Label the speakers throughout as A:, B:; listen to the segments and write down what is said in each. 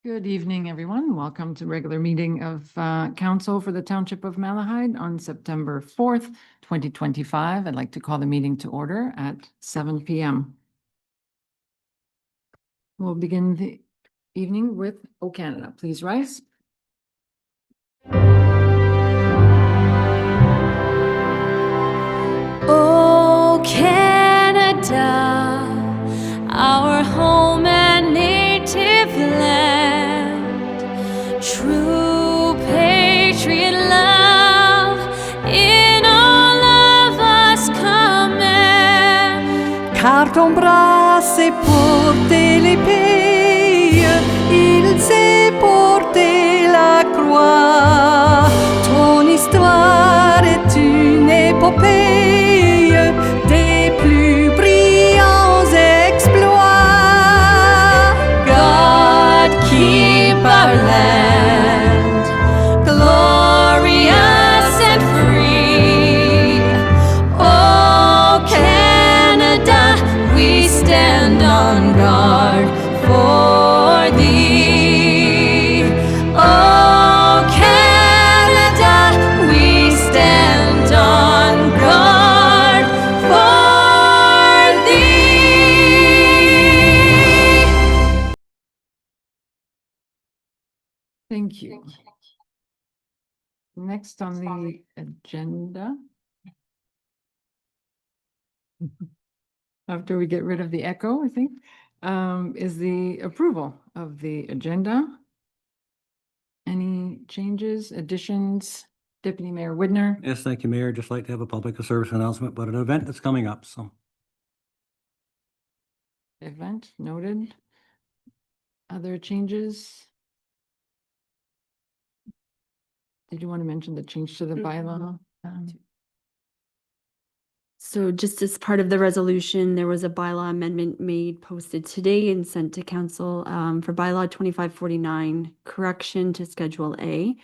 A: Good evening, everyone. Welcome to regular meeting of Council for the Township of Malahide on September 4th, 2025. I'd like to call the meeting to order at 7 p.m. We'll begin the evening with O Canada. Please rise.
B: O Canada, our home and native land, true patriot love in all of us command.
C: Car ton bras s'est porté l'épée, il s'est porté la croix. Ton histoire est une épopée des plus brillants exploits.
B: God keep our land glorious and free. Oh Canada, we stand on guard for thee. Oh Canada, we stand on guard for thee.
A: Thank you. Next on the agenda. After we get rid of the echo, I think, is the approval of the agenda. Any changes, additions? Deputy Mayor Widner?
D: Yes, thank you, Mayor. Just like to have a public service announcement about an event that's coming up, so.
A: Event noted. Other changes? Did you want to mention the change to the bylaw?
E: So just as part of the resolution, there was a bylaw amendment made, posted today and sent to council for bylaw 2549, correction to Schedule A,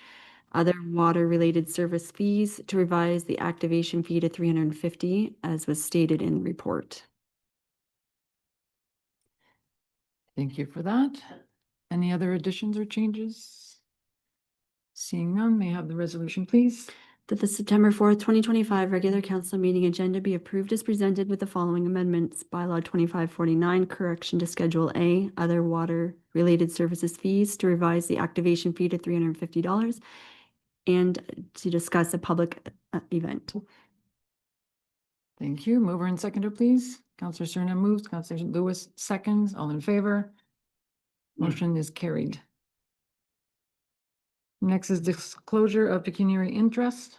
E: other water-related service fees to revise the activation fee to $350, as was stated in the report.
A: Thank you for that. Any other additions or changes? Seeing none, may I have the resolution, please?
E: That the September 4th, 2025 regular council meeting agenda be approved as presented with the following amendments. Bylaw 2549, correction to Schedule A, other water-related services fees to revise the activation fee to $350, and to discuss a public event.
A: Thank you. Mover and seconder, please. Councillor Cerna moves, Councillor Lewis seconds. All in favor? Motion is carried. Next is disclosure of pecuniary interest.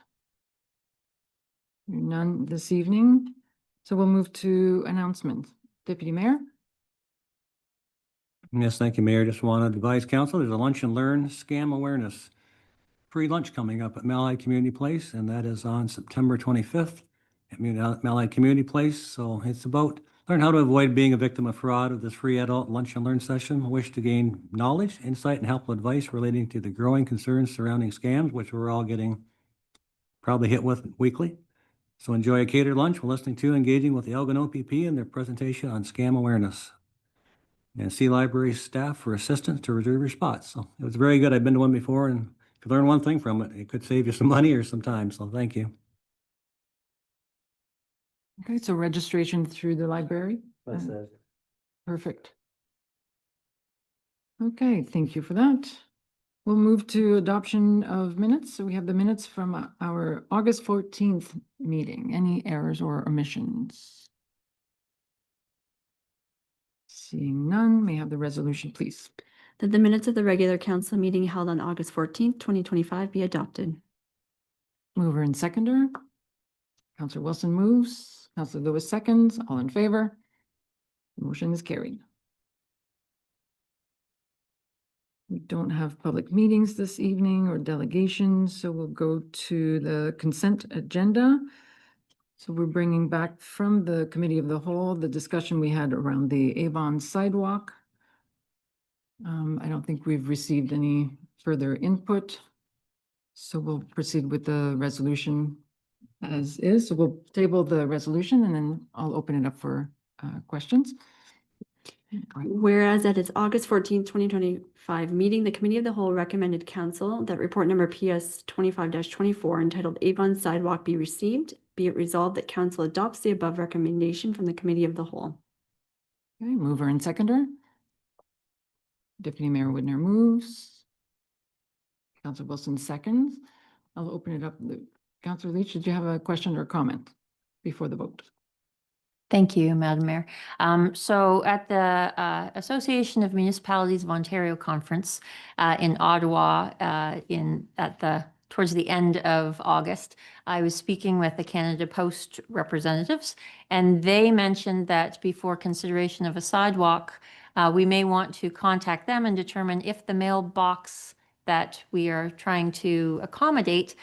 A: None this evening. So we'll move to announcements. Deputy Mayor?
D: Yes, thank you, Mayor. Just want to advise council, there's a lunch and learn scam awareness free lunch coming up at Malahide Community Place, and that is on September 25th at Malahide Community Place. So it's about learn how to avoid being a victim of fraud with this free adult lunch and learn session. Wish to gain knowledge, insight, and helpful advice relating to the growing concerns surrounding scams, which we're all getting probably hit with weekly. So enjoy a catered lunch while listening to engaging with the Elgin OPP and their presentation on scam awareness. And see library staff for assistance to reserve your spots. So it was very good. I've been to one before, and if you learn one thing from it, it could save you some money or some time. So thank you.
A: Okay, so registration through the library?
D: That's it.
A: Perfect. Okay, thank you for that. We'll move to adoption of minutes. So we have the minutes from our August 14th meeting. Any errors or omissions? Seeing none, may I have the resolution, please?
E: That the minutes of the regular council meeting held on August 14th, 2025 be adopted.
A: Mover and seconder. Councillor Wilson moves. Councillor Lewis seconds. All in favor? Motion is carried. We don't have public meetings this evening or delegations, so we'll go to the consent agenda. So we're bringing back from the Committee of the Whole the discussion we had around the Avon sidewalk. I don't think we've received any further input, so we'll proceed with the resolution as is. So we'll table the resolution and then I'll open it up for questions.
E: Whereas at its August 14th, 2025 meeting, the Committee of the Whole recommended council that report number PS 25-24 entitled Avon Sidewalk be received. Be it resolved that council adopts the above recommendation from the Committee of the Whole.
A: Okay, mover and seconder. Deputy Mayor Whitner moves. Councilor Wilson seconds. I'll open it up. Councilor Leach, did you have a question or comment before the vote?
F: Thank you, Madam Mayor. So at the Association of Municipalities of Ontario Conference in Ottawa towards the end of August, I was speaking with the Canada Post representatives, and they mentioned that before consideration of a sidewalk, we may want to contact them and determine if the mailbox that we are trying to accommodate,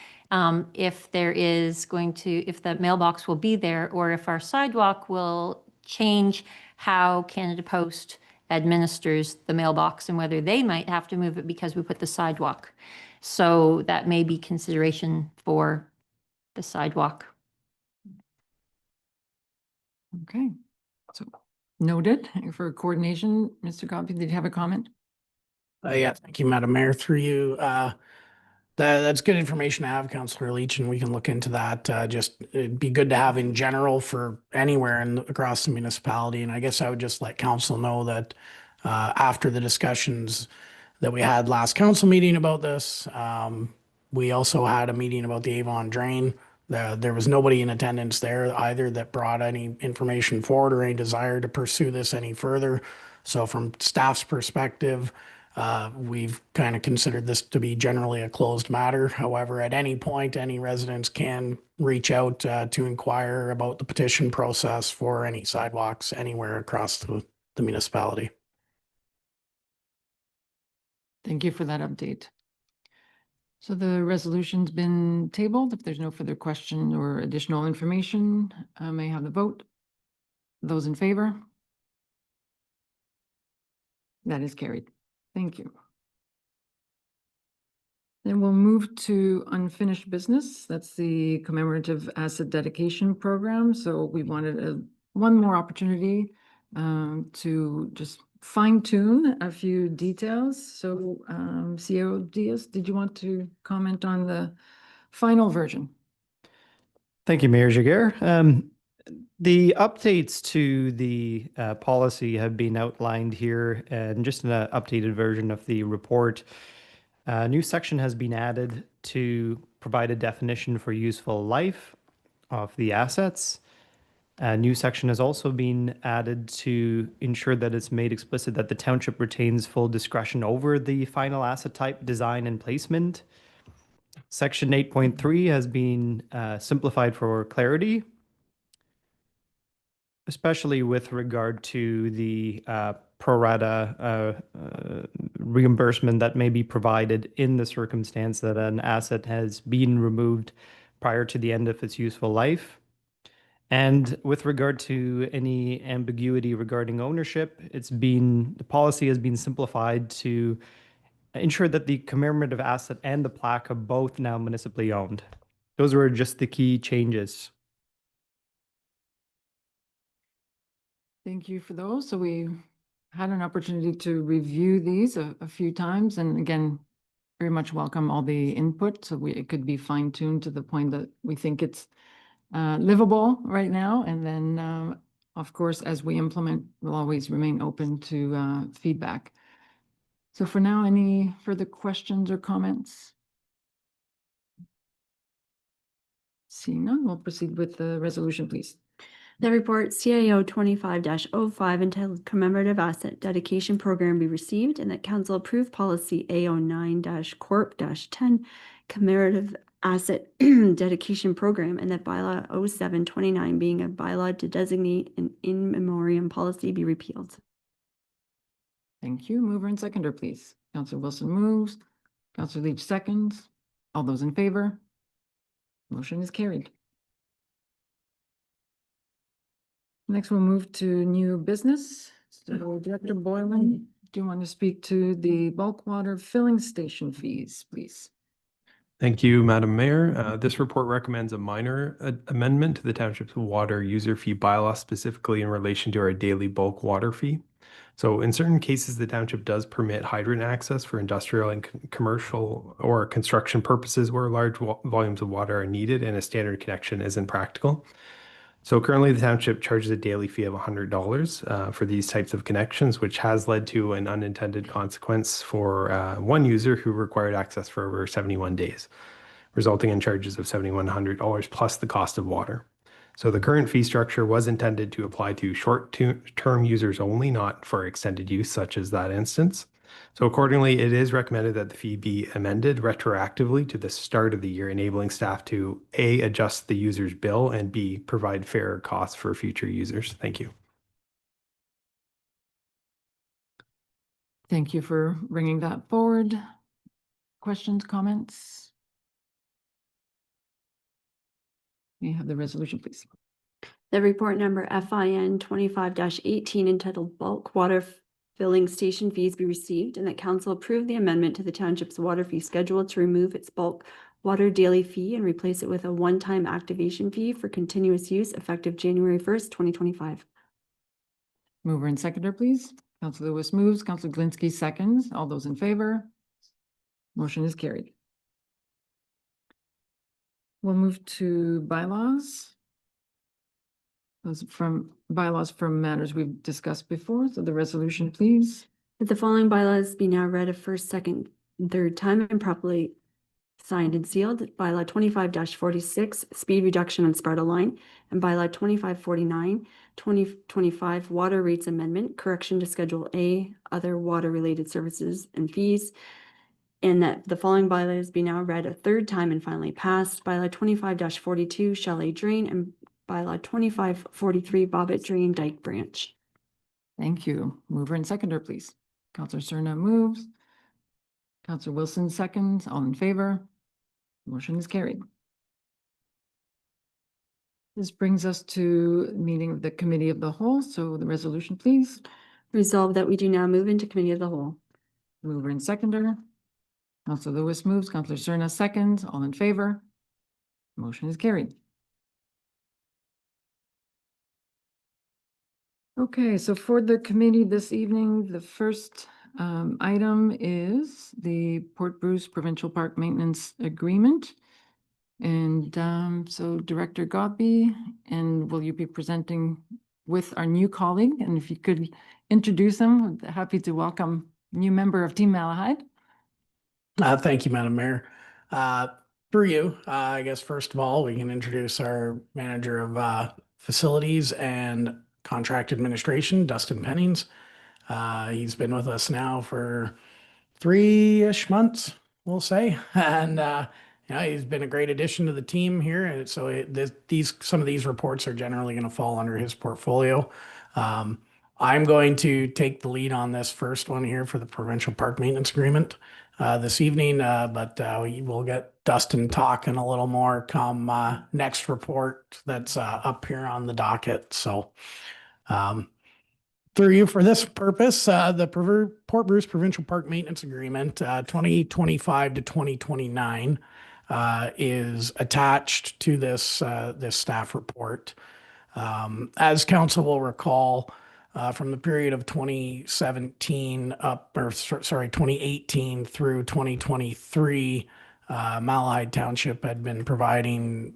F: if the mailbox will be there, or if our sidewalk will change how Canada Post administers the mailbox and whether they might have to move it because we put the sidewalk. So that may be consideration for the sidewalk.
A: Okay, so noted for coordination. Mr. Coffey, did you have a comment?
G: Yeah, thank you, Madam Mayor. Through you, that's good information to have, Councillor Leach, and we can look into that. Just it'd be good to have in general for anywhere across the municipality. And I guess I would just let council know that after the discussions that we had last council meeting about this, we also had a meeting about the Avon drain. There was nobody in attendance there either that brought any information forward or any desire to pursue this any further. So from staff's perspective, we've kind of considered this to be generally a closed matter. However, at any point, any residents can reach out to inquire about the petition process for any sidewalks anywhere across the municipality.
A: Thank you for that update. So the resolution's been tabled. If there's no further question or additional information, I may have the vote. Those in favor? That is carried. Thank you. Then we'll move to unfinished business. That's the commemorative asset dedication program. So we wanted one more opportunity to just fine tune a few details. So CEO Diaz, did you want to comment on the final version?
H: Thank you, Mayor Giguere. The updates to the policy have been outlined here, and just an updated version of the report. A new section has been added to provide a definition for useful life of the assets. A new section has also been added to ensure that it's made explicit that the township retains full discretion over the final asset type, design, and placement. Section 8.3 has been simplified for clarity, especially with regard to the pro rata reimbursement that may be provided in the circumstance that an asset has been removed prior to the end of its useful life. And with regard to any ambiguity regarding ownership, the policy has been simplified to ensure that the commemorative asset and the plaque are both now municipally owned. Those were just the key changes.
A: Thank you for those. So we had an opportunity to review these a few times, and again, very much welcome all the input. So it could be fine tuned to the point that we think it's livable right now. And then, of course, as we implement, we'll always remain open to feedback. So for now, any further questions or comments? Seeing none, we'll proceed with the resolution, please.
E: The report CAO 25-05 entitled Commemorative Asset Dedication Program be received, and that council approve policy A09-Corp-10 Commemorative Asset Dedication Program, and that bylaw 0729 being a bylaw to designate an in memoriam policy be repealed.
A: Thank you. Mover and seconder, please. Councilor Wilson moves. Councilor Leach seconds. All those in favor? Motion is carried. Next, we'll move to new business. So Director Boylan, do you want to speak to the bulk water filling station fees, please?
I: Thank you, Madam Mayor. This report recommends a minor amendment to the Township's water user fee bylaw, specifically in relation to our daily bulk water fee. So in certain cases, the township does permit hydrant access for industrial and commercial or construction purposes where large volumes of water are needed and a standard connection isn't practical. So currently the township charges a daily fee of $100 for these types of connections, which has led to an unintended consequence for one user who required access for over 71 days, resulting in charges of $7,100 plus the cost of water. So the current fee structure was intended to apply to short-term users only, not for extended use such as that instance. So accordingly, it is recommended that the fee be amended retroactively to the start of the year, enabling staff to A, adjust the user's bill, and B, provide fairer costs for future users. Thank you.
A: Thank you for bringing that forward. Questions, comments? May I have the resolution, please?
E: The report number FIN 25-18 entitled Bulk Water Filling Station Fees be received, and that council approve the amendment to the township's water fee schedule to remove its bulk water daily fee and replace it with a one-time activation fee for continuous use effective January 1st, 2025.
A: Mover and seconder, please. Council Lewis moves, Council Glinski seconds. All those in favor? Motion is carried. We'll move to bylaws. Those from bylaws from matters we've discussed before. So the resolution, please.
E: That the following bylaws be now read a first, second, and third time and properly signed and sealed. Bylaw 25-46, speed reduction on Sparta Line, and bylaw 25-49, 2025 water rates amendment, correction to Schedule A, other water-related services and fees. And that the following bylaws be now read a third time and finally passed. Bylaw 25-42, Chalet Drain, and bylaw 25-43, Bobbitt Drain Dyke Branch.
A: Thank you. Mover and seconder, please. Councilor Cerna moves. Councilor Wilson seconds. All in favor? Motion is carried. This brings us to meeting of the Committee of the Whole. So the resolution, please.
E: Resolved that we do now move into Committee of the Whole.
A: Mover and seconder. Councilor Lewis moves. Councilor Cerna seconds. All in favor? Motion is carried. Okay, so for the committee this evening, the first item is the Port Bruce Provincial Park Maintenance Agreement. And so Director Godby, and will you be presenting with our new colleague? And if you could introduce him, happy to welcome new member of Team Malahide.
G: Thank you, Madam Mayor. Through you, I guess, first of all, we can introduce our Manager of Facilities and Contract Administration, Dustin Pennings. He's been with us now for 3-ish months, we'll say. And he's been a great addition to the team here. And so some of these reports are generally going to fall under his portfolio. I'm going to take the lead on this first one here for the Provincial Park Maintenance Agreement this evening, but we'll get Dustin talking a little more come next report that's up here on the docket. So through you for this purpose, the Port Bruce Provincial Park Maintenance Agreement 2025 to 2029 is attached to this staff report. As council will recall, from the period of 2018 through 2023, Malahide Township had been providing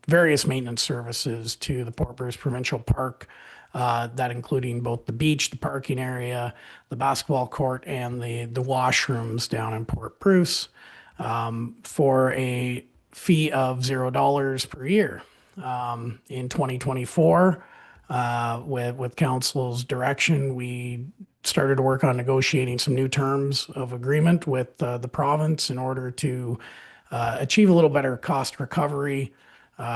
G: various maintenance services to the Port Bruce Provincial Park, that including both the beach, the parking area, the basketball court, and the washrooms down in Port Bruce, for a fee of $0 per year. In 2024, with council's direction, we started to work on negotiating some new terms of agreement with the province in order to achieve a little better cost recovery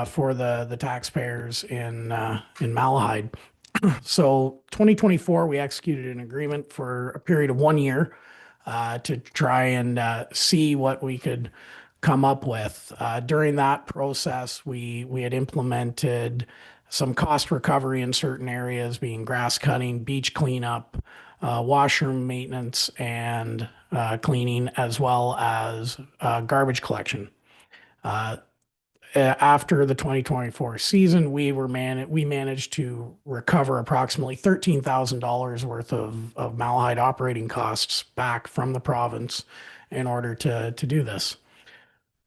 G: for the taxpayers in Malahide. So 2024, we executed an agreement for a period of 1 year to try and see what we could come up with. During that process, we had implemented some cost recovery in certain areas, being grass cutting, beach cleanup, washroom maintenance, and cleaning, as well as garbage collection. after the 2024 season, we managed to recover approximately $13,000 worth of Malahide operating costs back from the province in order to do this.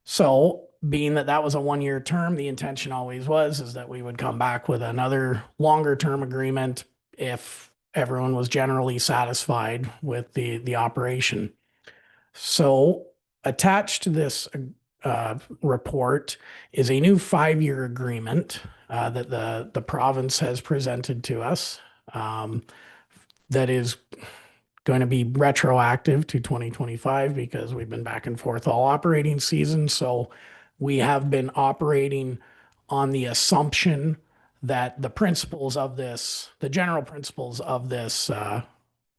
G: So being that that was a 1-year term, the intention always is that we would come back with another longer term agreement if everyone was generally satisfied with the operation. So attached to this report is a new 5-year agreement that the province has presented to us that is going to be retroactive to 2025 because we've been back and forth all operating season. So we have been operating on the assumption that the principles of this, the general principles of this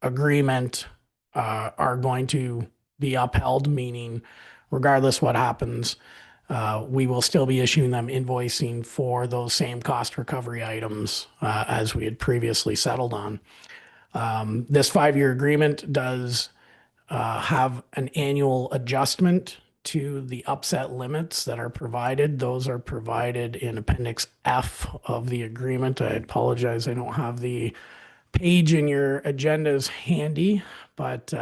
G: agreement are going to be upheld, meaning regardless what happens, we will still be issuing them invoicing for those same cost recovery items as we had previously settled on. This 5-year agreement does have an annual adjustment to the upset limits that are provided. Those are provided in Appendix F of the agreement. I apologize, I don't have the page in your agendas handy, but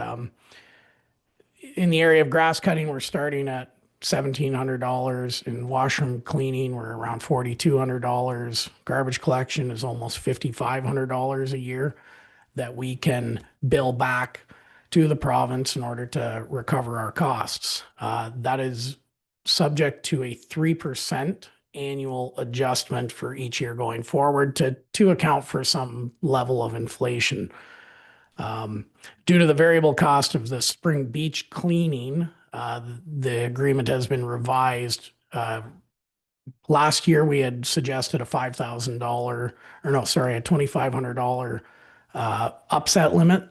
G: in the area of grass cutting, we're starting at $1,700. In washroom cleaning, we're around $4,200. Garbage collection is almost $5,500 a year that we can bill back to the province in order to recover our costs. That is subject to a 3% annual adjustment for each year going forward to account for some level of inflation. Due to the variable cost of the spring beach cleaning, the agreement has been revised. Last year, we had suggested a $2,500 upset limit.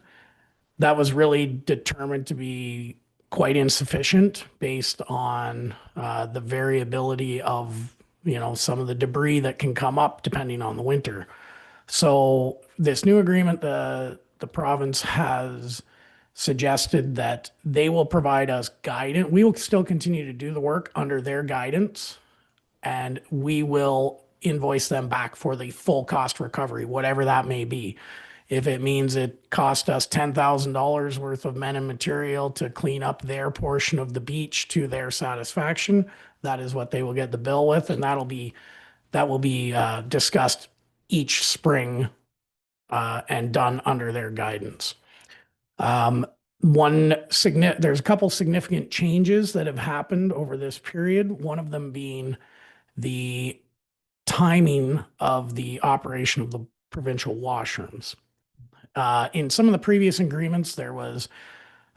G: That was really determined to be quite insufficient based on the variability of, some of the debris that can come up depending on the winter. So this new agreement, the province has suggested that they will provide us guidance. We will still continue to do the work under their guidance, and we will invoice them back for the full cost recovery, whatever that may be. If it means it cost us $10,000 worth of men and material to clean up their portion of the beach to their satisfaction, that is what they will get the bill with, and that will be discussed each spring and done under their guidance. There's a couple significant changes that have happened over this period. One of them being the timing of the operation of the provincial washrooms. In some of the previous agreements, there was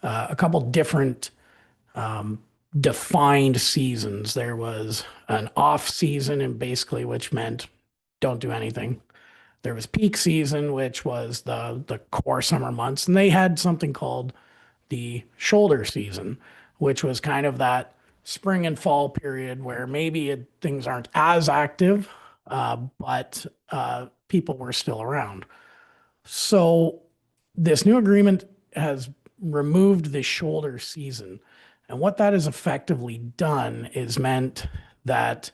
G: a couple different defined seasons. There was an off season, and basically which meant don't do anything. There was peak season, which was the core summer months, and they had something called the shoulder season, which was kind of that spring and fall period where maybe things aren't as active, but people were still around. So this new agreement has removed the shoulder season. And what that has effectively done is meant that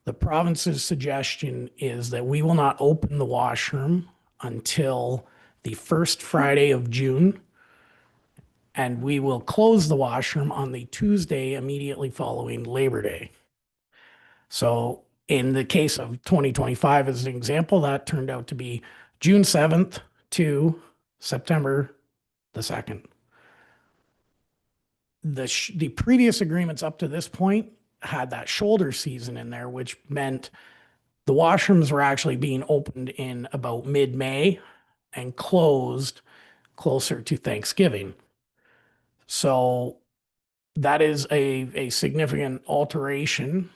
G: the province's suggestion is that we will not open the washroom until the first Friday of June, and we will close the washroom on the Tuesday immediately following Labor Day. So in the case of 2025, as an example, that turned out to be June 7th to September the 2nd. The previous agreements up to this point had that shoulder season in there, which meant the washrooms were actually being opened in about mid-May and closed closer to Thanksgiving. So that is a significant alteration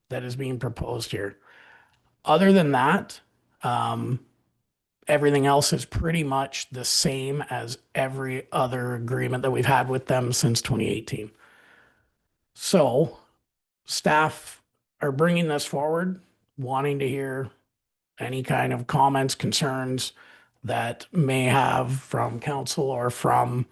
G: that is being proposed here. Other than that, everything else is pretty much the same as every other agreement that we've had with them since 2018. So staff are bringing this forward, wanting to hear any kind of comments, concerns that may have from council or from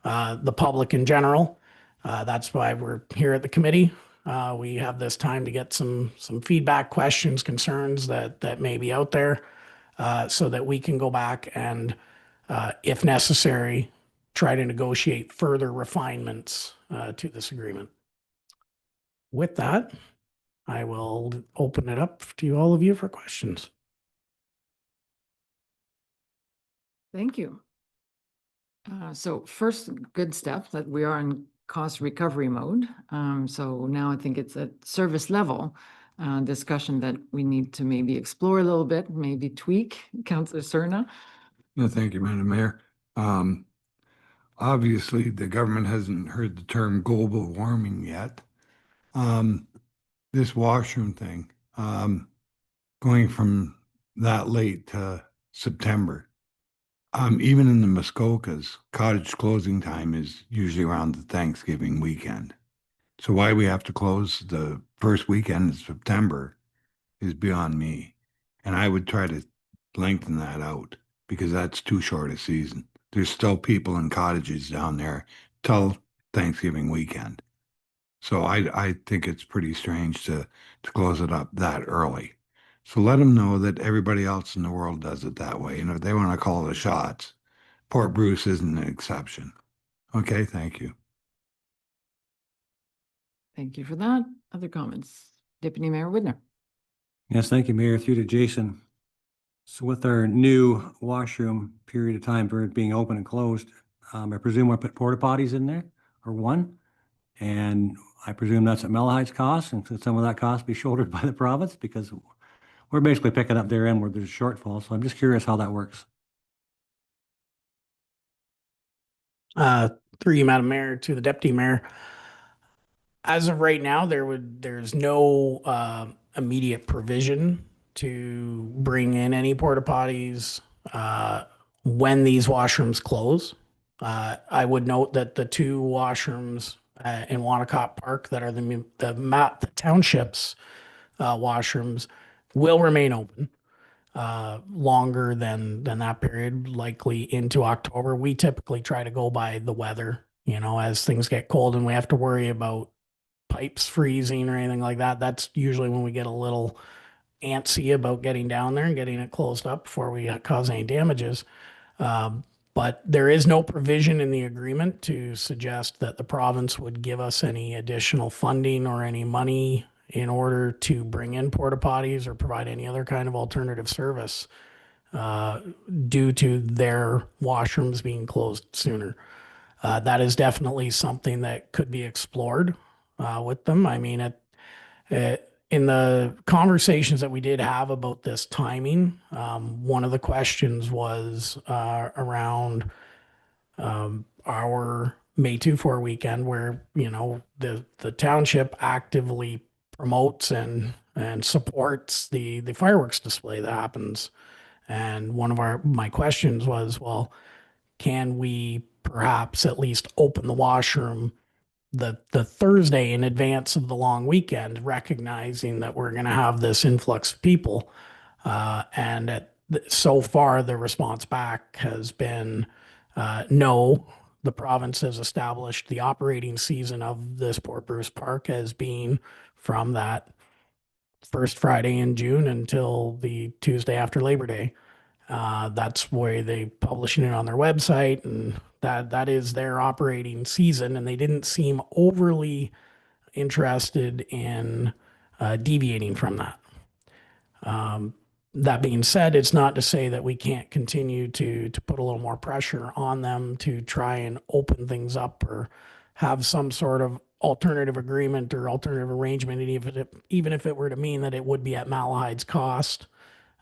G: the public in general. That's why we're here at the committee. We have this time to get some feedback, questions, concerns that may be out there, so that we can go back and, if necessary, try to negotiate further refinements to this agreement. With that, I will open it up to all of you for questions.
A: Thank you. So first, good step that we are in cost recovery mode. So now I think it's a service level discussion that we need to maybe explore a little bit, maybe tweak. Councillor Cerna?
J: No, thank you, Madam Mayor. Obviously, the government hasn't heard the term global warming yet. This washroom thing, going from that late to September. Even in the Muskokas, cottage closing time is usually around the Thanksgiving weekend. So why we have to close the first weekend in September is beyond me. And I would try to lengthen that out because that's too short a season. There's still people in cottages down there till Thanksgiving weekend. So I think it's pretty strange to close it up that early. So let them know that everybody else in the world does it that way. And if they want to call the shots, Port Bruce isn't an exception. Okay, thank you.
A: Thank you for that. Other comments? Deputy Mayor Widner?
D: Yes, thank you, Mayor. Through to Jason. So with our new washroom period of time for it being open and closed, I presume we'll put porta potties in there, or one? And I presume that's at Malahite's cost, and some of that cost be shouldered by the province, because we're basically picking up their end where there's a shortfall. So I'm just curious how that works.
G: Through you, Madam Mayor, to the Deputy Mayor. As of right now, there's no immediate provision to bring in any porta potties when these washrooms close. I would note that the two washrooms in Wanacott Park that are the township's washrooms will remain open longer than that period, likely into October. We typically try to go by the weather, as things get cold and we have to worry about pipes freezing or anything like that. That's usually when we get a little antsy about getting down there and getting it closed up before we cause any damages. But there is no provision in the agreement to suggest that the province would give us any additional funding or any money in order to bring in porta potties or provide any other kind of alternative service due to their washrooms being closed sooner. That is definitely something that could be explored with them. I mean, in the conversations that we did have about this timing, one of the questions was around our May 2-4 weekend, where the township actively promotes and supports the fireworks display that happens. And one of my questions was, well, can we perhaps at least open the washroom the Thursday in advance of the long weekend, recognizing that we're going to have this influx of people. So far, the response back has been no. The province has established the operating season of this Port Bruce Park as being from that first Friday in June until the Tuesday after Labor Day. That's where they publishing it on their website, and that is their operating season, and they didn't seem overly interested in deviating from that. That being said, it's not to say that we can't continue to put a little more pressure on them to try and open things up or have some sort of alternative agreement or alternative arrangement, even if it were to mean that it would be at Malahite's cost.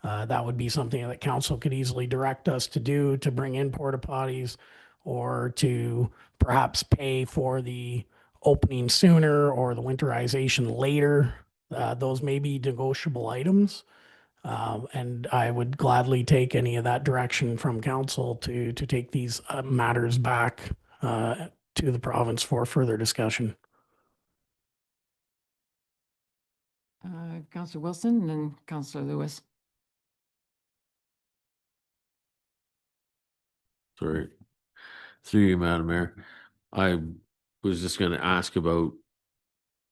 G: That would be something that council could easily direct us to do, to bring in porta potties, or to perhaps pay for the opening sooner or the winterization later. Those may be negotiable items. And I would gladly take any of that direction from council to take these matters back to the province for further discussion.
A: Councillor Wilson and then Councillor Lewis.
K: Sorry. Through you, Madam Mayor. I was just going to ask about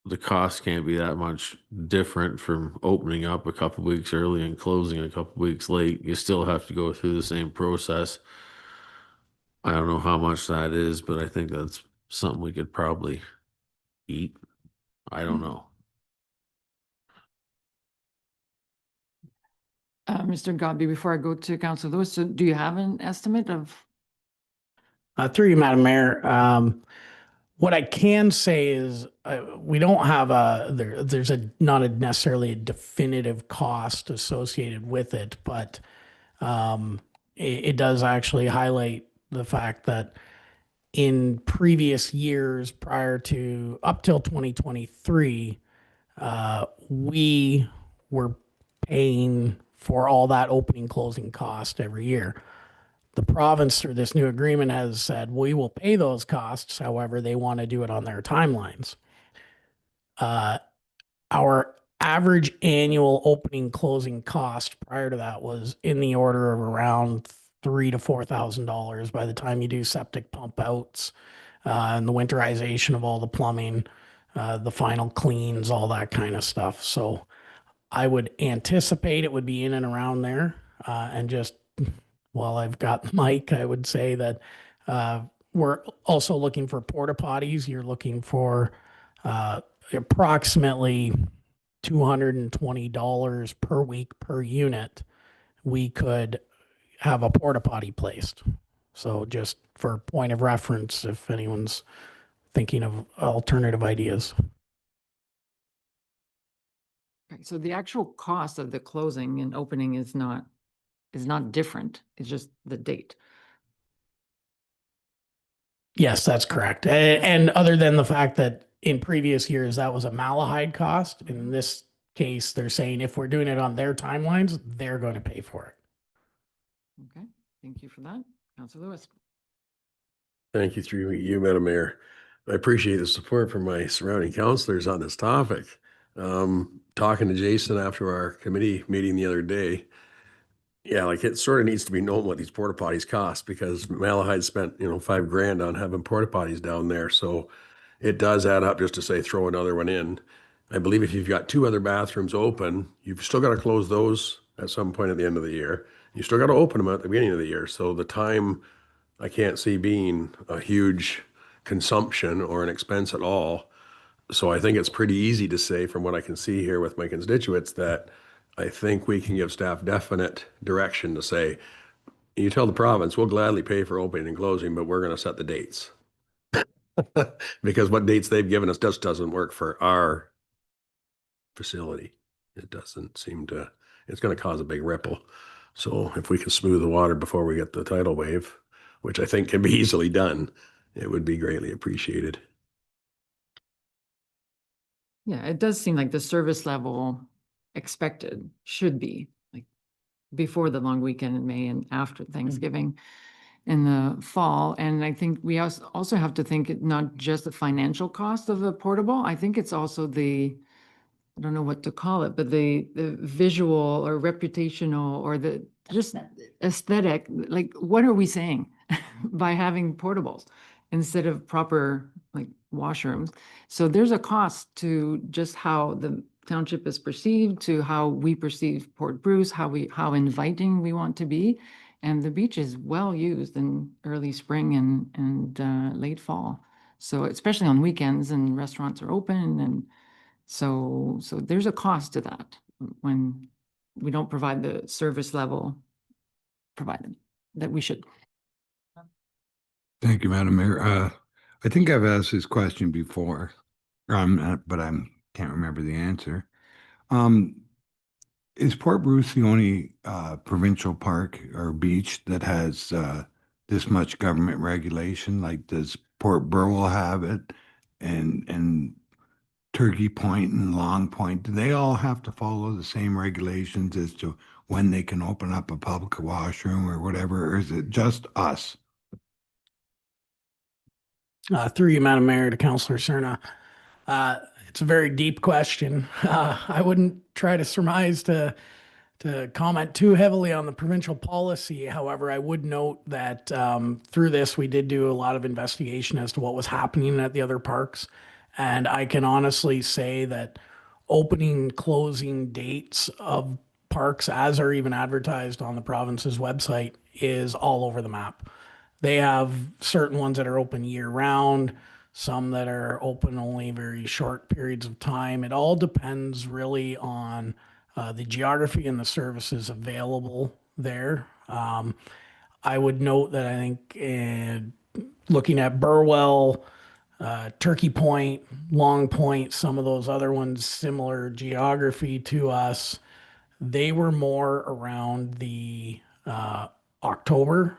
K: the cost can't be that much different from opening up a couple weeks early and closing a couple weeks late. You still have to go through the same process. I don't know how much that is, but I think that's something we could probably eat. I don't know.
A: Mr. Godby, before I go to Council Lewis, so do you have an estimate of?
G: Through you, Madam Mayor, what I can say is we don't have there's not necessarily a definitive cost associated with it, but it does actually highlight the fact that in previous years prior to up till 2023, we were paying for all that opening closing cost every year. The province through this new agreement has said, we will pay those costs. However, they want to do it on their timelines. Our average annual opening closing cost prior to that was in the order of around $3,000 to $4,000 by the time you do septic pump outs and the winterization of all the plumbing, the final cleans, all that kind of stuff. So I would anticipate it would be in and around there. And just while I've got the mic, I would say that we're also looking for porta potties. You're looking for approximately $220 per week per unit. We could have a porta potty placed. So just for point of reference, if anyone's thinking of alternative ideas.
A: Okay, so the actual cost of the closing and opening is not different. It's just the date.
G: Yes, that's correct. And other than the fact that in previous years, that was a Malahide cost, in this case, they're saying if we're doing it on their timelines, they're going to pay for it.
A: Okay, thank you for that. Councilor Lewis.
L: Thank you through you, Madam Mayor. I appreciate the support from my surrounding councilors on this topic. Talking to Jason after our committee meeting the other day, yeah, like it sort of needs to be known what these porta potties cost, because Malahide spent, $5,000 on having porta potties down there. So it does add up just to say, throw another one in. I believe if you've got 2 other bathrooms open, you've still got to close those at some point at the end of the year. You still got to open them at the beginning of the year. So the time I can't see being a huge consumption or an expense at all. So I think it's pretty easy to say, from what I can see here with my constituents, that I think we can give staff definite direction to say, you tell the province, we'll gladly pay for opening and closing, but we're going to set the dates. Because what dates they've given us just doesn't work for our facility. It doesn't seem to, it's going to cause a big ripple. So if we can smooth the water before we get the tidal wave, which I think can be easily done, it would be greatly appreciated.
A: Yeah, it does seem like the service level expected should be like before the long weekend in May and after Thanksgiving in the fall. And I think we also have to think not just the financial cost of a portable. I think it's also I don't know what to call it, but the visual or reputational or the just aesthetic, like what are we saying by having portables instead of proper like washrooms? So there's a cost to just how the township is perceived, to how we perceive Port Bruce, how inviting we want to be. And the beach is well used in early spring and late fall. So especially on weekends and restaurants are open, and so there's a cost to that when we don't provide the service level provided that we should.
J: Thank you, Madam Mayor. I think I've asked this question before, but I can't remember the answer. Is Port Bruce the only provincial park or beach that has this much government regulation? Like, does Port Burwell have it, and Turkey Point and Long Point? Do they all have to follow the same regulations as to when they can open up a public washroom or whatever, or is it just us?
G: Through you, Madam Mayor, to Councillor Cerna. It's a very deep question. I wouldn't try to surmise to comment too heavily on the provincial policy. However, I would note that through this, we did do a lot of investigation as to what was happening at the other parks. And I can honestly say that opening, closing dates of parks, as are even advertised on the province's website, is all over the map. They have certain ones that are open year round, some that are open only very short periods of time. It all depends really on the geography and the services available there. I would note that I think looking at Burwell, Turkey Point, Long Point, some of those other ones, similar geography to us, they were more around the October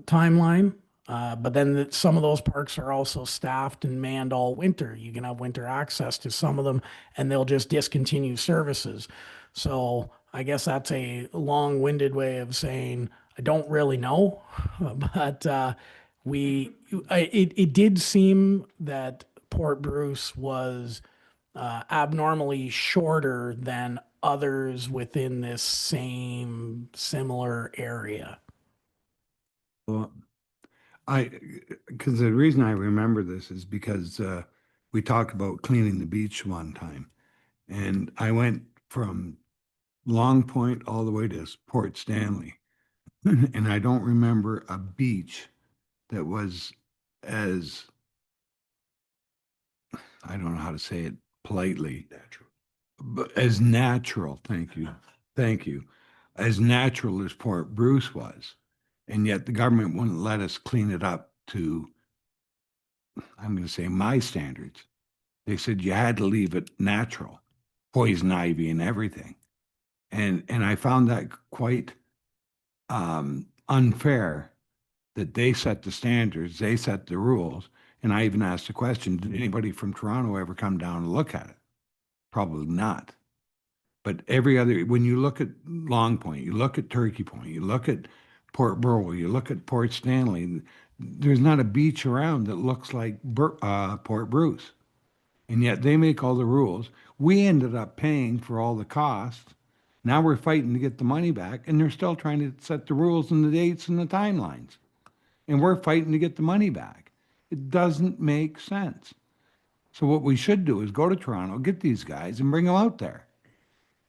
G: timeline. But then some of those parks are also staffed and manned all winter. You can have winter access to some of them, and they'll just discontinue services. So I guess that's a long-winded way of saying I don't really know, but it did seem that Port Bruce was abnormally shorter than others within this same similar area.
J: Well, because the reason I remember this is because we talked about cleaning the beach one time. And I went from Long Point all the way to Port Stanley. And I don't remember a beach that was as, I don't know how to say it politely. Natural. But as natural, thank you. Thank you. As natural as Port Bruce was. And yet the government wouldn't let us clean it up to, I'm going to say, my standards. They said you had to leave it natural, poison ivy and everything. And I found that quite unfair that they set the standards, they set the rules. And I even asked the question, did anybody from Toronto ever come down and look at it? Probably not. But every other, when you look at Long Point, you look at Turkey Point, you look at Port Burwell, you look at Port Stanley, there's not a beach around that looks like Port Bruce. And yet they make all the rules. We ended up paying for all the costs. Now we're fighting to get the money back, and they're still trying to set the rules and the dates and the timelines. And we're fighting to get the money back. It doesn't make sense. So what we should do is go to Toronto, get these guys, and bring them out there.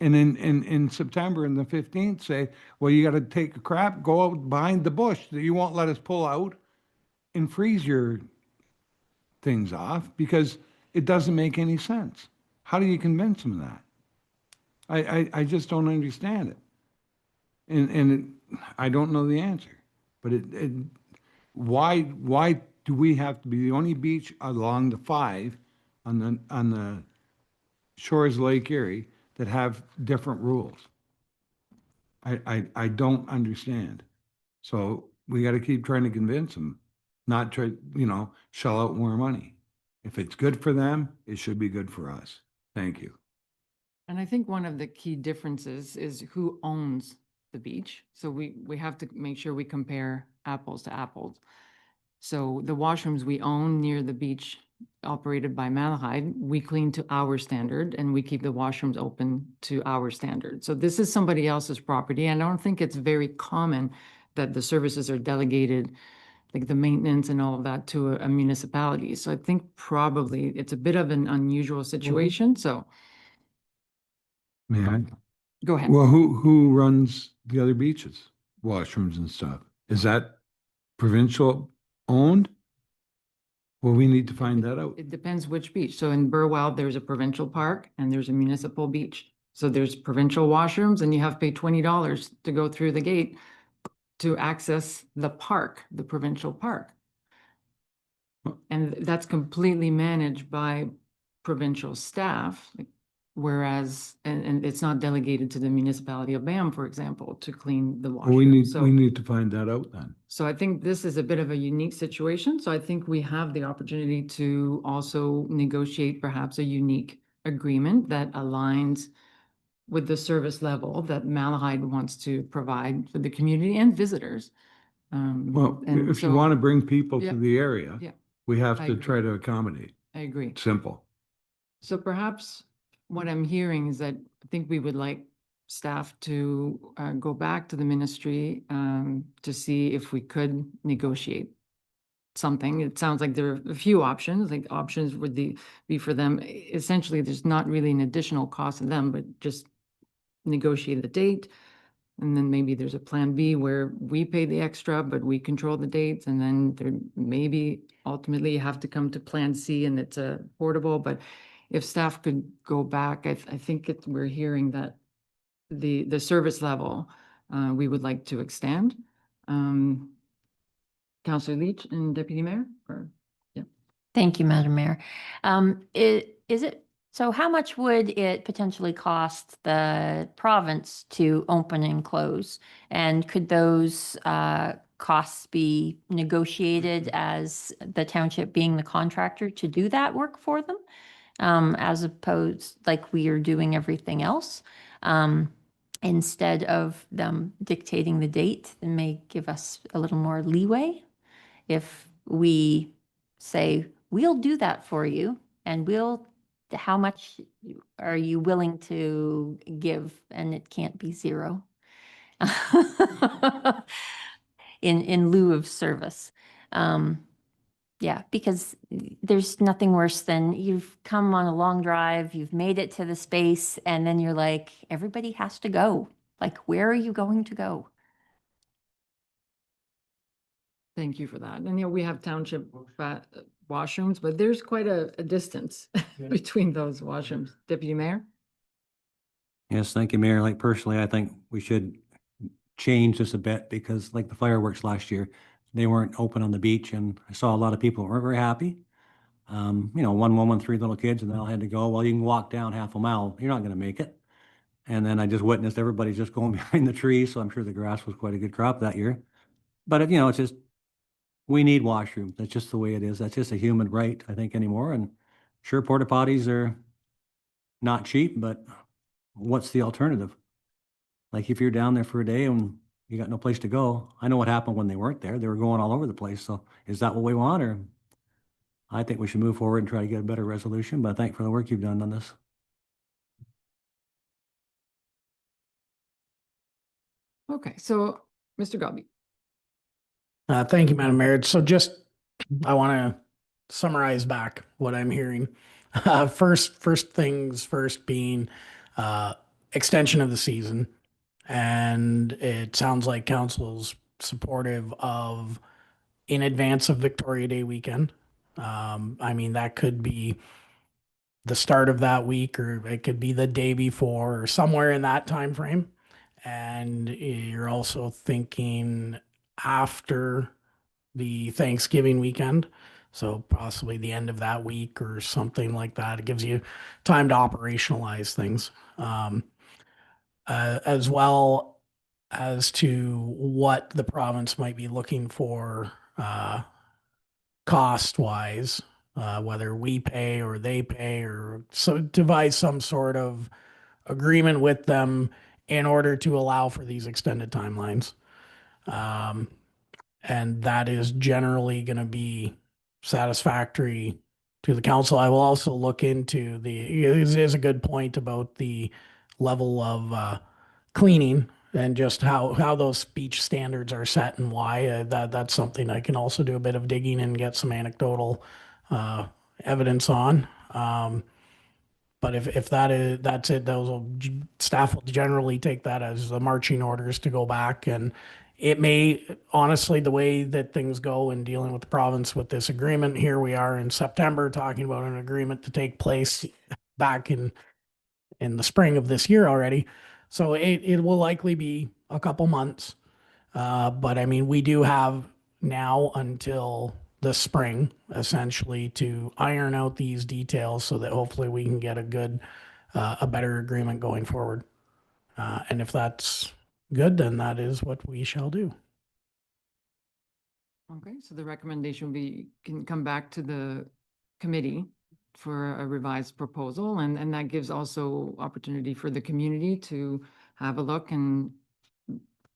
J: And in September and the 15th, say, well, you got to take a crap, go out behind the bush that you won't let us pull out and freeze your things off because it doesn't make any sense. How do you convince them of that? I just don't understand it. And I don't know the answer. But why do we have to be the only beach along the 5 on the shores of Lake Erie that have different rules? I don't understand. So we got to keep trying to convince them, not try, shell out more money. If it's good for them, it should be good for us. Thank you.
A: And I think one of the key differences is who owns the beach. So we have to make sure we compare apples to apples. So the washrooms we own near the beach operated by Malahide, we clean to our standard and we keep the washrooms open to our standard. So this is somebody else's property. And I don't think it's very common that the services are delegated, like the maintenance and all of that, to a municipality. So I think probably it's a bit of an unusual situation. So
J: May I?
A: go ahead.
J: Well, who runs the other beaches, washrooms and stuff? Is that provincial owned? Well, we need to find that out.
A: It depends which beach. So in Burwell, there's a provincial park and there's a municipal beach. So there's provincial washrooms and you have to pay $20 to go through the gate to access the park, the provincial park. And that's completely managed by provincial staff, whereas, and it's not delegated to the municipality of BAM, for example, to clean the
J: Well, we
A: washrooms.
J: need to find that out then.
A: So I think this is a bit of a unique situation. So I think we have the opportunity to also negotiate perhaps a unique agreement that aligns with the service level that Malahide wants to provide for the community and visitors.
J: Well,
A: And
J: if you
A: so-
J: want to bring people
A: Yeah.
J: to the area,
A: Yeah,
J: we have
A: I
J: to
A: agree.
J: try to accommodate.
A: I agree.
J: Simple.
A: So perhaps what I'm hearing is that I think we would like staff to go back to the ministry to see if we could negotiate something. It sounds like there are a few options, like options would be for them. Essentially, there's not really an additional cost to them, but just negotiate the date. And then maybe there's a plan B where we pay the extra, but we control the dates. And then there maybe ultimately you have to come to plan C and it's a portable, but if staff could go back, I think we're hearing that the service level, we would like to extend. Councillor Leach and Deputy Mayor, or,
F: Thank you, Madam Mayor. So how much would it potentially cost the province to open and close? And could those costs be negotiated as the township being the contractor to do that work for them? As opposed, like we are doing everything else? Instead of them dictating the date, it may give us a little more leeway if we say, we'll do that for you, and how much are you willing to give? And it can't be zero in lieu of service. Yeah, because there's nothing worse than you've come on a long drive, you've made it to the space, and then you're like, everybody has to go. Like, where are you going to go?
A: thank you for that. And, we have township washrooms, but there's quite a distance between those washrooms. Deputy Mayor?
D: Yes, thank you, Mayor. Like personally, I think we should change this a bit because like the fireworks last year, they weren't open on the beach and I saw a lot of people who weren't very happy. One woman, 3 little kids, and they all had to go. Well, you can walk down half a mile. You're not going to make it. And then I just witnessed everybody just going behind the trees. So I'm sure the grass was quite a good crop that year. But it's just, we need washrooms. That's just the way it is. That's just a human right, I think, anymore. And sure, porta potties are not cheap, but what's the alternative? Like if you're down there for a day and you got no place to go, I know what happened when they weren't there. They were going all over the place. So is that what we want? Or I think we should move forward and try to get a better resolution, but thank you for the work you've done on this.
A: Okay, so Mr. Gobby.
G: Thank you, Madam Mayor. So I want to summarize back what I'm hearing. First things first being extension of the season. And it sounds like council's supportive of in advance of Victoria Day weekend. That could be the start of that week, or it could be the day before, or somewhere in that time frame. And you're also thinking after the Thanksgiving weekend, so possibly the end of that week or something like that. It gives you time to operationalize things, as well as to what the province might be looking for cost-wise, whether we pay or they pay, or so devise some sort of agreement with them in order to allow for these extended timelines. And that is generally going to be satisfactory to the council. I will also look into it is a good point about the level of cleaning and just how those beach standards are set and why. That's something I can also do a bit of digging and get some anecdotal evidence on. But if that's it, staff will generally take that as the marching orders to go back. And it may, honestly, the way that things go in dealing with the province with this agreement, here we are in September talking about an agreement to take place back in the spring of this year already. So it will likely be a couple months. But we do have now until the spring, essentially, to iron out these details so that hopefully we can get a better agreement going forward. And if that's good, then that is what we shall do.
A: Okay, so the recommendation will be, can come back to the committee for a revised proposal, and that gives also opportunity for the community to have a look and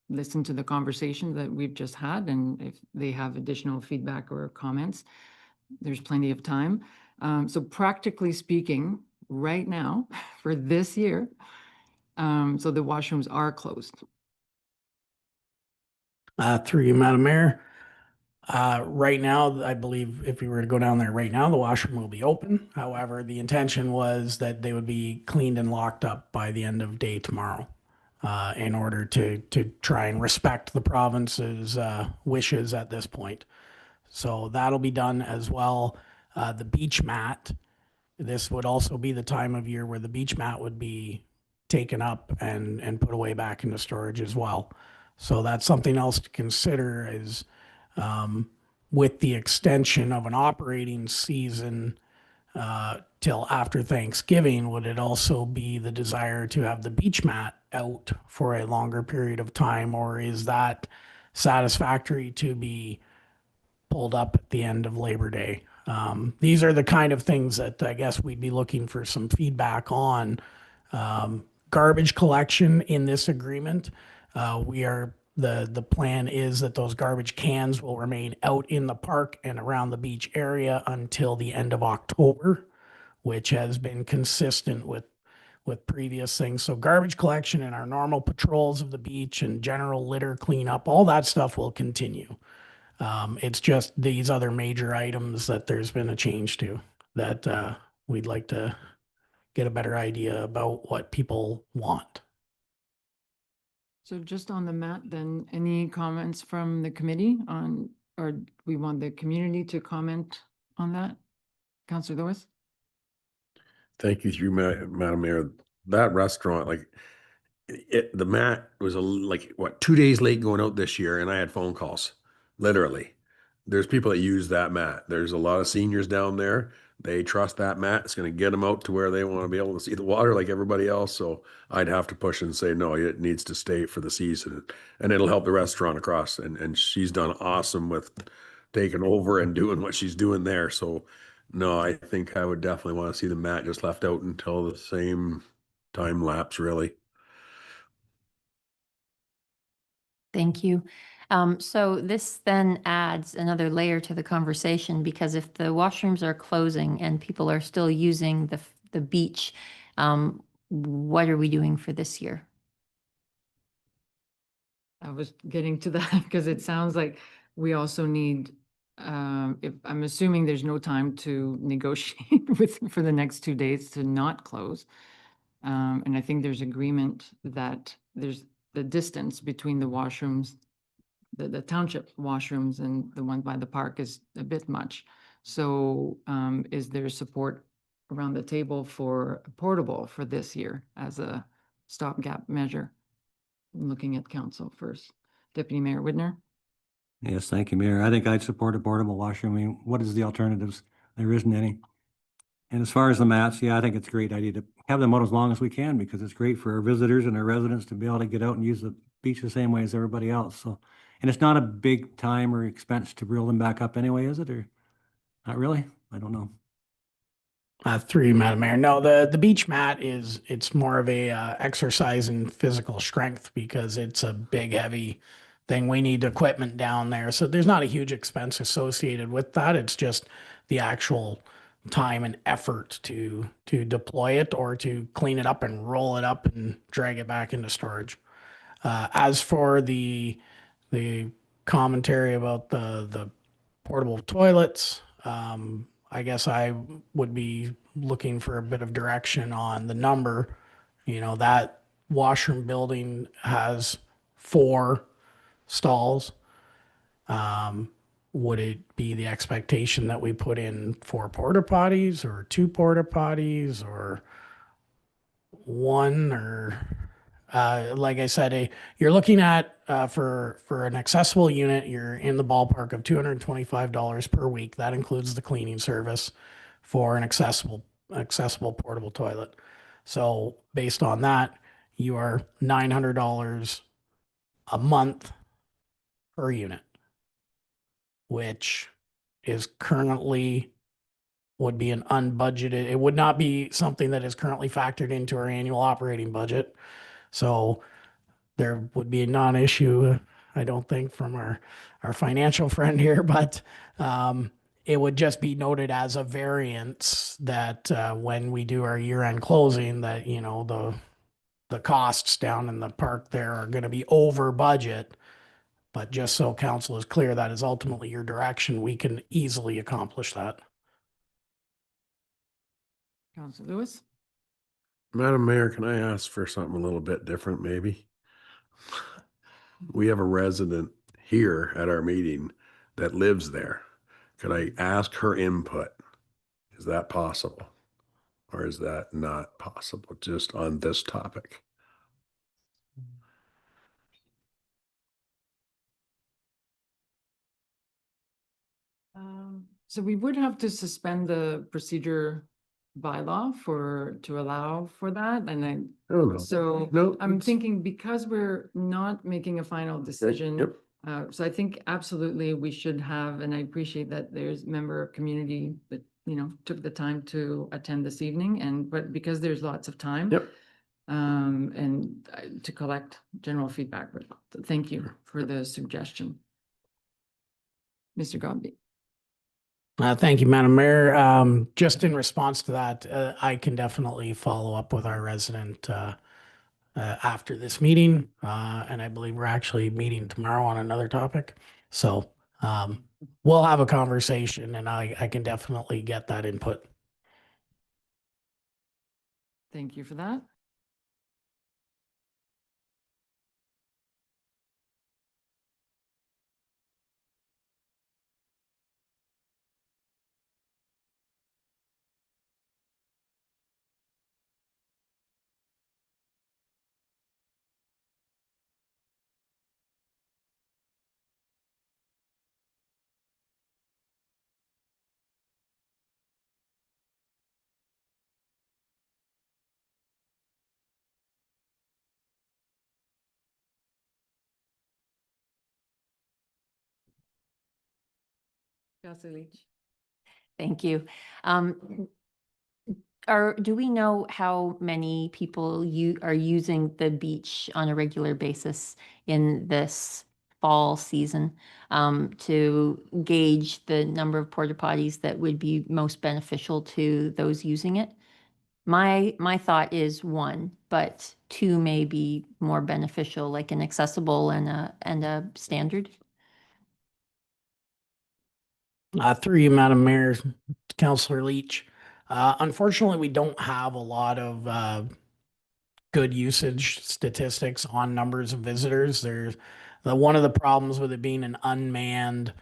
A: listen to the conversation that we've just had, and if they have additional feedback or comments, there's plenty of time. So practically speaking, right now, for this year, so the washrooms are closed.
G: Through you, Madam Mayor. Right now, I believe if we were to go down there right now, the washroom will be open. However, the intention was that they would be cleaned and locked up by the end of day tomorrow, in order to try and respect the province's wishes at this point. So that'll be done as well. The beach mat, this would also be the time of year where the beach mat would be taken up and put away back into storage as well. So that's something else to consider is, with the extension of an operating season till after Thanksgiving, would it also be the desire to have the beach mat out for a longer period of time, or is that satisfactory to be pulled up at the end of Labor Day? These are the kind of things that I guess we'd be looking for some feedback on. Garbage collection in this agreement, the plan is that those garbage cans will remain out in the park and around the beach area until the end of October, which has been consistent with previous things. So garbage collection and our normal patrols of the beach and general litter cleanup, all that stuff will continue. It's just these other major items that there's been a change to that we'd like to get a better idea about what people want.
A: So just on the mat, then, any comments from the committee on, or we want the community to comment on that? Councillor Lewis?
L: Thank you, through Madam Mayor. That restaurant, like, the mat was like, what, 2 days late going out this year, and I had phone calls, literally. There's people that use that mat. There's a lot of seniors down there. They trust that mat. It's going to get them out to where they want to be able to see the water like everybody else. So I'd have to push and say, no, it needs to stay for the season. And it'll help the restaurant across. And she's done awesome with taking over and doing what she's doing there. So no, I think I would definitely want to see the mat just left out until the same time lapse, really.
F: Thank you. So this then adds another layer to the conversation, because if the washrooms are closing and people are still using the beach, what are we doing for this year?
A: I was getting to that because it sounds like we also need, if I'm assuming there's no time to negotiate for the next 2 days to not close. And I think there's agreement that there's the distance between the washrooms, the township washrooms and the one by the park is a bit much. So is there support around the table for a portable for this year as a stopgap measure? I'm looking at council first. Deputy Mayor Widner?
D: Yes, thank you, Mayor. I think I'd support a portable washroom. I mean, what is the alternatives? There isn't any. And as far as the mats, yeah, I think it's a great idea to have them out as long as we can, because it's great for our visitors and our residents to be able to get out and use the beach the same way as everybody else. So, and it's not a big time or expense to reel them back up anyway, is it? Or not really? I don't know.
G: Through you, Madam Mayor. No, the beach mat it's more of a exercise in physical strength, because it's a big, heavy thing. We need equipment down there. So there's not a huge expense associated with that. It's just the actual time and effort to deploy it or to clean it up and roll it up and drag it back into storage. As for the commentary about the portable toilets, I guess I would be looking for a bit of direction on the number. You know, that washroom building has 4 stalls. Would it be the expectation that we put in 4 porta potties or 2 porta potties or 1? Or like I said, you're looking at for an accessible unit, you're in the ballpark of $225 per week. That includes the cleaning service for an accessible portable toilet. So based on that, you are $900 a month per unit, which is currently would be an unbudgeted. It would not be something that is currently factored into our annual operating budget. So there would be a non-issue, I don't think, from our financial friend here, but it would just be noted as a variance that when we do our year-end closing, that, you know, the costs down in the park there are going to be over budget. But just so council is clear, that is ultimately your direction. We can easily accomplish that.
A: Councillor Lewis?
L: Madam Mayor, can I ask for something a little bit different, maybe? We have a resident here at our meeting that lives there. Could I ask her input? Is that possible? Or is that not possible, just on this topic?
A: So we would have to suspend the procedure bylaw to allow for that, and then,
L: Oh, no.
A: so
L: No,
A: I'm
L: it's-
A: thinking because we're not making a final decision.
L: Yep.
A: So I think absolutely we should have, and I appreciate that there's member of community that, took the time to attend this evening, but because there's lots of time.
L: Yep.
A: And to collect general feedback, but thank you for the suggestion. Mr. Godby.
G: Thank you, Madam Mayor. Just in response to that, I can definitely follow up with our resident after this meeting. And I believe we're actually meeting tomorrow on another topic. So we'll have a conversation and I can definitely get that input.
A: Thank you for that. Councillor Leach.
F: Thank you. Do we know how many people are using the beach on a regular basis in this fall season, to gauge the number of porta potties that would be most beneficial to those using it? My thought is 1, but 2 may be more beneficial, like an accessible and a standard.
G: Through you, Madam Mayor, Councillor Leach. Unfortunately, we don't have a lot of good usage statistics on numbers of visitors. One of the problems with it being an unmanned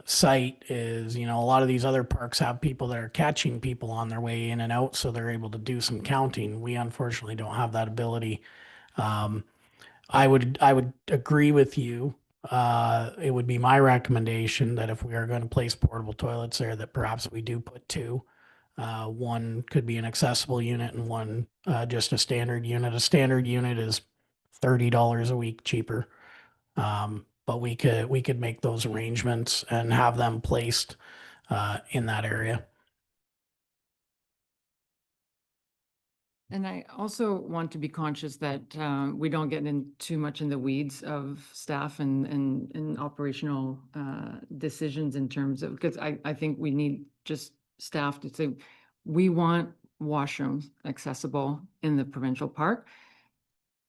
G: site is, a lot of these other parks have people that are catching people on their way in and out, so they're able to do some counting. We unfortunately don't have that ability. I would agree with you. It would be my recommendation that if we are going to place portable toilets there, that perhaps we do put 2. One could be an accessible unit and one just a standard unit. A standard unit is $30 a week cheaper. But we could make those arrangements and have them placed in that area.
A: And I also want to be conscious that we don't get in too much in the weeds of staff and operational decisions in terms of, because I think we need just staff to say, we want washrooms accessible in the provincial park.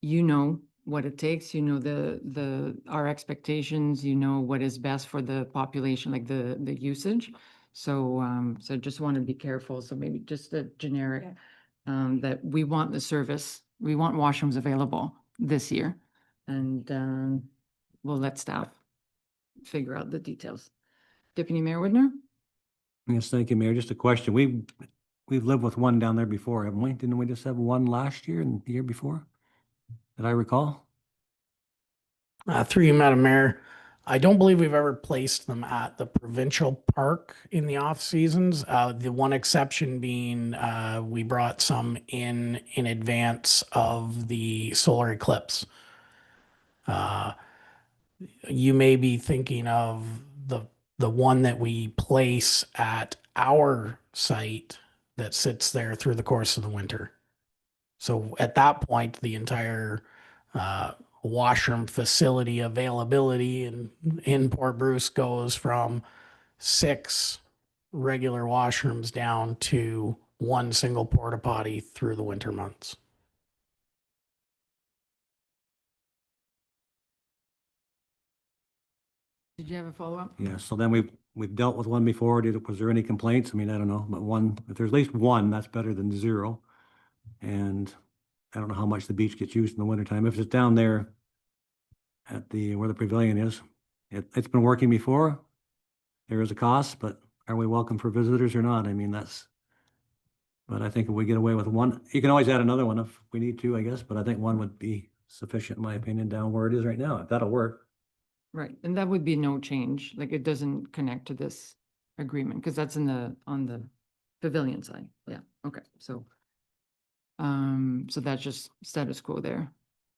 A: You know what it takes, our expectations, what is best for the population, like the usage. So just want to be careful. So maybe just a generic. Yeah. That we want the service, we want washrooms available this year, and we'll let staff figure out the details. Deputy Mayor Woodner?
D: Yes, thank you, Mayor. Just a question. We've lived with one down there before, haven't we? Didn't we just have one last year and the year before? Did I recall?
G: Through you, Madam Mayor, I don't believe we've ever placed them at the provincial park in the off seasons. The one exception being we brought some in advance of the solar eclipse. You may be thinking of the one that we place at our site that sits there through the course of the winter. So at that point, the entire washroom facility availability in Port Bruce goes from 6 regular washrooms down to 1 single porta potty through the winter months.
A: Did you have a follow-up?
D: Yeah, so then we've dealt with one before. Was there any complaints? I mean, I don't know, but one, if there's at least one, that's better than zero. And I don't know how much the beach gets used in the wintertime. If it's down there at where the pavilion is, it's been working before. There is a cost, but are we welcome for visitors or not? I mean, but I think if we get away with one, you can always add another one if we need to, I guess, but I think one would be sufficient, in my opinion, down where it is right now. If that'll work.
A: Right, and that would be no change, like it doesn't connect to this agreement, because that's on the pavilion side, yeah, okay, so. So that's just status quo there.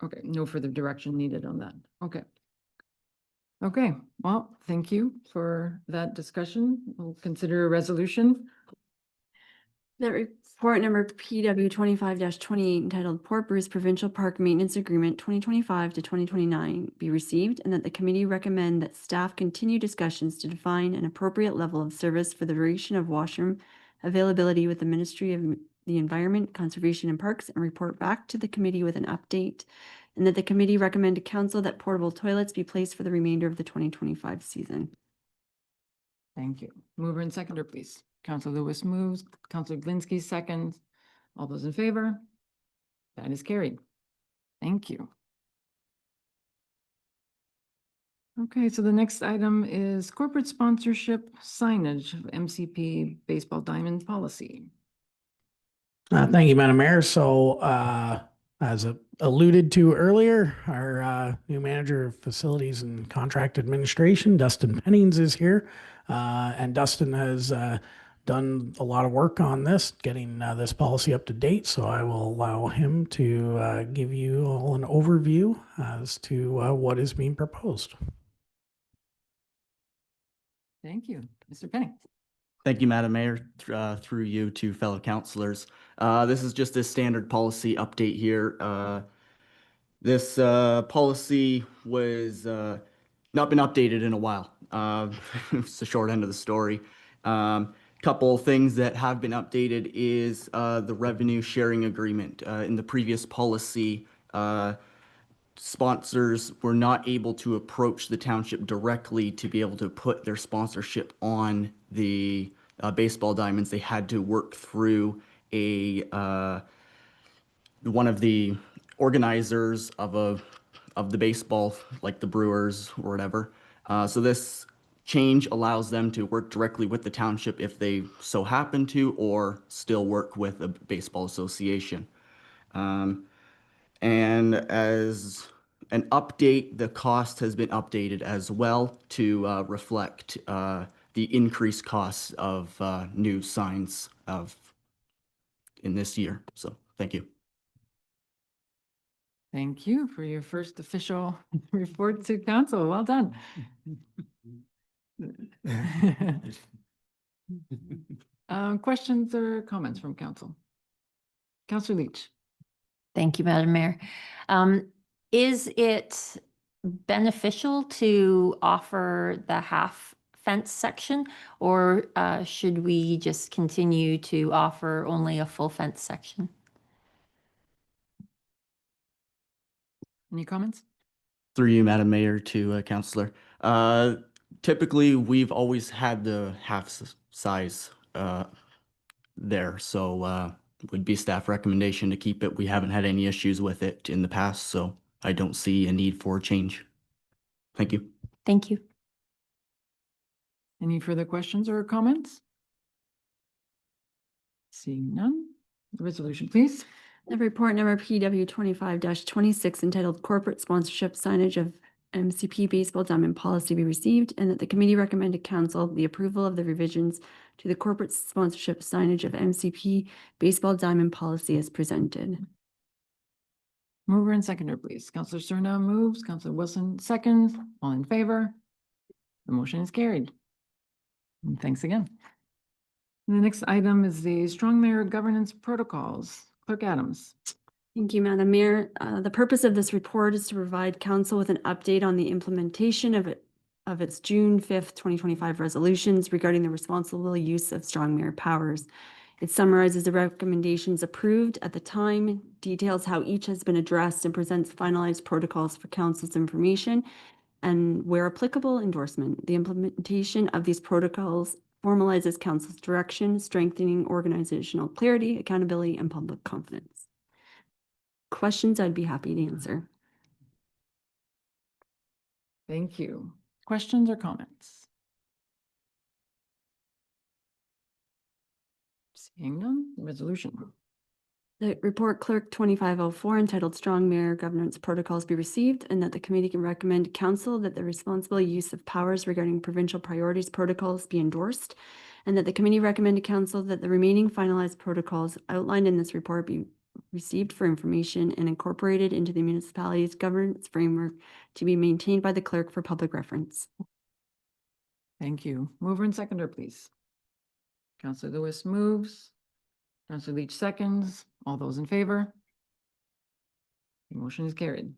A: Okay, no further direction needed on that, okay. Okay, well, thank you for that discussion. We'll consider a resolution.
E: That report number PW 25-28 entitled Port Bruce Provincial Park Maintenance Agreement 2025 to 2029 be received, and that the committee recommend that staff continue discussions to define an appropriate level of service for the duration of washroom availability with the Ministry of the Environment, Conservation and Parks, and report back to the committee with an update, and that the committee recommend to council that portable toilets be placed for the remainder of the 2025 season.
A: Thank you. Mover and seconder, please. Counselor Lewis moves, Counselor Glinski seconds. All those in favor? That is carried. Thank you. Okay, so the next item is corporate sponsorship signage of MCP baseball diamond policy.
G: Thank you, Madam Mayor. So, as alluded to earlier, our new manager of facilities and contract administration, Dustin Pennings, is here. And Dustin has done a lot of work on this, getting this policy up to date. So I will allow him to give you all an overview as to what is being proposed.
A: Thank you. Mr. Penning.
M: Thank you, Madam Mayor, through you to fellow councilors. This is just a standard policy update here. This policy was not been updated in a while. It's the short end of the story. Couple things that have been updated is the revenue sharing agreement. In the previous policy, sponsors were not able to approach the township directly to be able to put their sponsorship on the baseball diamonds. They had to work through one of the organizers of the baseball, like the Brewers or whatever. So this change allows them to work directly with the township if they so happen to, or still work with a baseball association. And as an update, the cost has been updated as well to reflect the increased costs of new signs in this year. So thank you.
A: Thank you for your first official report to council. Well done. Questions or comments from council? Councilor Leach.
F: Thank you, Madam Mayor. Is it beneficial to offer the half fence section, or should we just continue to offer only a full fence section?
A: Any comments?
M: Through you, Madam Mayor, to Councillor. Typically, we've always had the size there, so would be staff recommendation to keep it. We haven't had any issues with it in the past, so I don't see a need for change. Thank you.
F: Thank you.
A: Any further questions or comments? Seeing none. The resolution, please.
E: The report number PW 25-26 entitled Corporate Sponsorship Signage of MCP Baseball Diamond Policy be received, and that the committee recommend to council the approval of the revisions to the corporate sponsorship signage of MCP Baseball Diamond Policy as presented.
A: Mover and seconder, please. Councilor Cerna moves, Councilor Wilson seconds. All in favor? The motion is carried. And thanks again. The next item is the Strong Mayor Governance Protocols. Clerk Adams.
E: Thank you, Madam Mayor. The purpose of this report is to provide council with an update on the implementation of its June 5th, 2025 resolutions regarding the responsible use of strong mayor powers. It summarizes the recommendations approved at the time, details how each has been addressed, and presents finalized protocols for council's information. and where applicable, endorsement. The implementation of these protocols formalizes council's direction, strengthening organizational clarity, accountability, and public confidence. Questions, I'd be happy to answer.
A: Thank you. Questions or comments? Seeing none, resolution.
E: The report clerk 2504 entitled Strong Mayor Governance Protocols be received, and that the committee can recommend to council that the responsible use of powers regarding provincial priorities protocols be endorsed, and that the committee recommend to council that the remaining finalized protocols outlined in this report be received for information and incorporated into the municipality's governance framework to be maintained by the clerk for public reference.
A: Thank you. Mover and seconder, please. Counselor Lewis moves. Counselor Leach seconds. All those in favor? The motion is carried.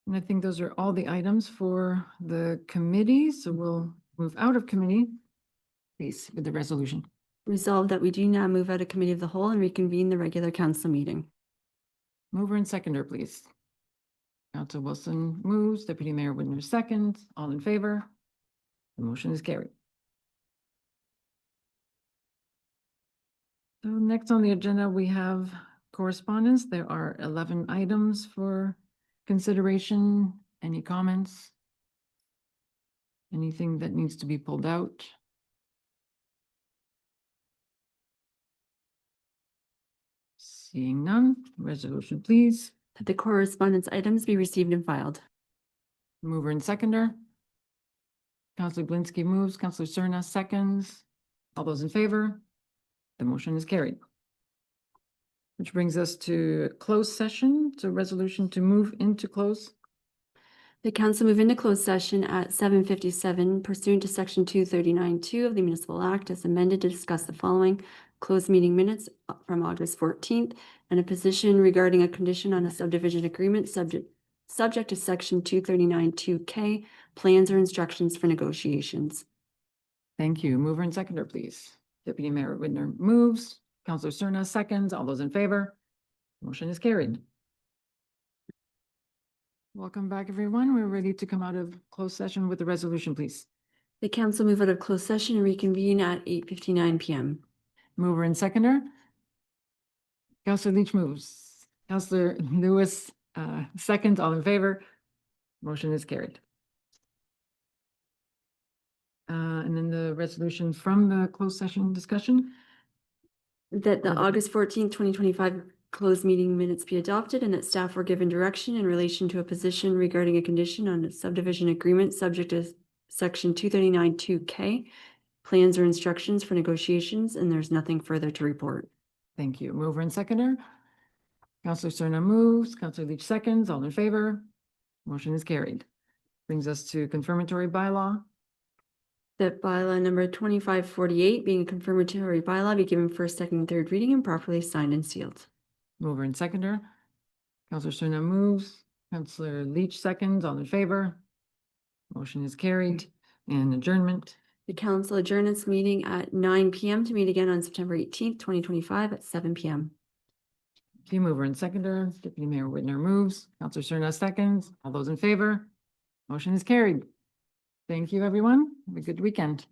A: And I think those are all the items for the committee, so we'll move out of committee, please, with the resolution.
E: Resolved that we do now move out of committee of the whole and reconvene the regular council meeting.
A: Mover and seconder, please. Counselor Wilson moves, Deputy Mayor Whitner seconds. All in favor? The motion is carried. So next on the agenda, we have correspondence. There are 11 items for consideration. Any comments? Anything that needs to be pulled out? Seeing none, resolution, please.
E: That the correspondence items be received and filed.
A: Mover and seconder. Counselor Blinsky moves, Counselor Cerna seconds. All those in favor? The motion is carried. Which brings us to closed session, so resolution to move into close.
E: The council move into closed session at 7:57 pursuant to section 239(2) of the Municipal Act as amended to discuss the following: closed meeting minutes from August 14th and a position regarding a condition on a subdivision agreement subject to section 239(2)K, plans or instructions for negotiations.
A: Thank you. Mover and seconder, please. Deputy Mayor Whitner moves, Counselor Cerna seconds. All those in favor? Motion is carried. Welcome back, everyone. We're ready to come out of closed session with the resolution, please.
E: The council move out of closed session and reconvene at 8:59 PM.
A: Mover and seconder. Counselor Leach moves. Counselor Lewis seconds. All in favor? Motion is carried. And then the resolution from the closed session discussion.
E: That the
A: Okay.
E: August 14th, 2025 closed meeting minutes be adopted and that staff were given direction in relation to a position regarding a condition on a subdivision agreement subject to section 239(2)K, plans or instructions for negotiations, and there's nothing further to report.
A: Thank you. Mover and seconder. Counselor Cerna moves, Counselor Leach seconds. All in favor? Motion is carried. Brings us to confirmatory bylaw.
E: That bylaw number 2548, being a confirmatory bylaw, be given first, second, and third reading and properly signed and sealed.
A: Mover and seconder. Counselor Cerna moves, Counselor Leach seconds. All in favor? Motion is carried. And adjournment.
E: The council adjourns its meeting at 9 PM to meet again on September 18th, 2025 at 7 PM.
A: Thank you. Mover and seconder. Deputy Mayor Whitner moves, Counselor Cerna seconds. All those in favor? Motion is carried. Thank you, everyone. Have a good weekend.